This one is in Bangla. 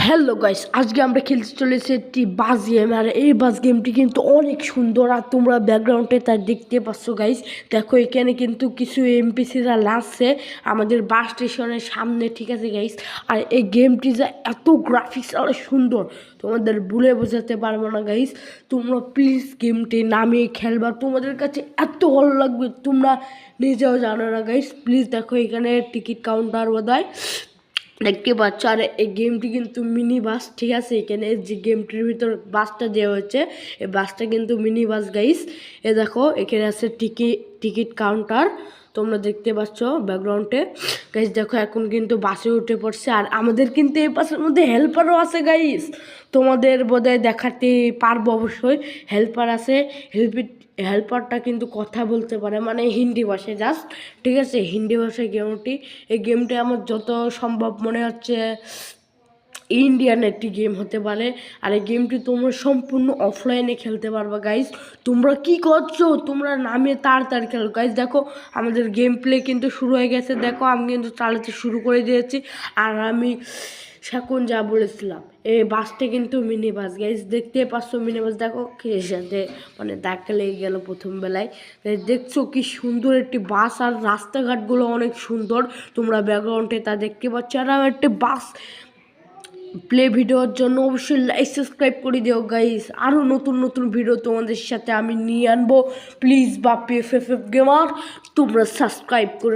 হ্যালো গাইস, আজকে আমরা খেলতে চলেছি একটি বাস গেম। আর এই বাস গেমটি কিন্তু অনেক সুন্দর। আর তোমরা ব্যাকগ্রাউন্ডে তাই দেখতে পাচ্ছ গাইস। দেখো এখানে কিন্তু কিছু এমপিসিরা লাগছে আমাদের বাস স্টেশনের সামনে, ঠিক আছে গাইস। আর এই গেমটি যা এত গ্রাফিক্স আর সুন্দর তোমাদের বলে বোঝাতে পারবো না গাইস। তোমরা প্লিজ গেমটি নামিয়ে খেলবা, তোমাদের কাছে এত ভালো লাগবে তোমরা নিজেও জানো না গাইস। প্লিজ দেখো এখানে টিকিট কাউন্টার বোধহয় দেখতে পাচ্ছ। আর এই গেমটি কিন্তু মিনি বাস, ঠিক আছে। এখানে যে গেমটির ভিতর বাসটা দেওয়া হয়েছে, এই বাসটা কিন্তু মিনি বাস গাইস। এ দেখো এখানে আছে টিকিট কাউন্টার, তোমরা দেখতে পাচ্ছ ব্যাকগ্রাউন্ডে গাইস। দেখো এখন কিন্তু বাসে উঠে পড়ছে। আর আমাদের কিন্তু এই বাসের মধ্যে হেল্পারও আছে গাইস, তোমাদের বোধহয় দেখাতে পারবো অবশ্যই। হেল্পার আছে, হেল্পারটা কিন্তু কথা বলতে পারে, মানে হিন্দি ভাষায় জাস্ট, ঠিক আছে। হিন্দি ভাষায় গেমটি, এই গেমটি আমার যত সম্ভব মনে হচ্ছে ইন্ডিয়ান একটি গেম হতে পারে। আর এই গেমটি তোমরা সম্পূর্ণ অফলাইনে খেলতে পারবে গাইজ। তোমরা কি করছো, তোমরা নামিয়ে তাড়াতাড়ি খেলো গাইজ। দেখো আমাদের গেম প্লে কিন্তু শুরু হয়ে গেছে। দেখো আমি কিন্তু চালাতে শুরু করে দিয়েছি। আর আমি এখন যা বলেছিলাম, এই বাসটা কিন্তু মিনি বাস গাইজ, দেখতে পাচ্ছ মিনি বাস। দেখো সাথে মানে ধাক্কা লেগে গেল প্রথম বেলায়। দেখছো কি সুন্দর একটি বাস, আর রাস্তাঘাটগুলো অনেক সুন্দর, তোমরা ব্যাকগ্রাউন্ডে তা দেখতে পাচ্ছ। আর একটি বাস প্লে ভিডিওর জন্য অবশ্যই লাইক সাবস্ক্রাইব করে দিও গাইস। আরও নতুন নতুন ভিডিও তোমাদের সাথে আমি নিয়ে আনবো। প্লিজ বাপি এফ গেমার তোমরা সাবস্ক্রাইব করে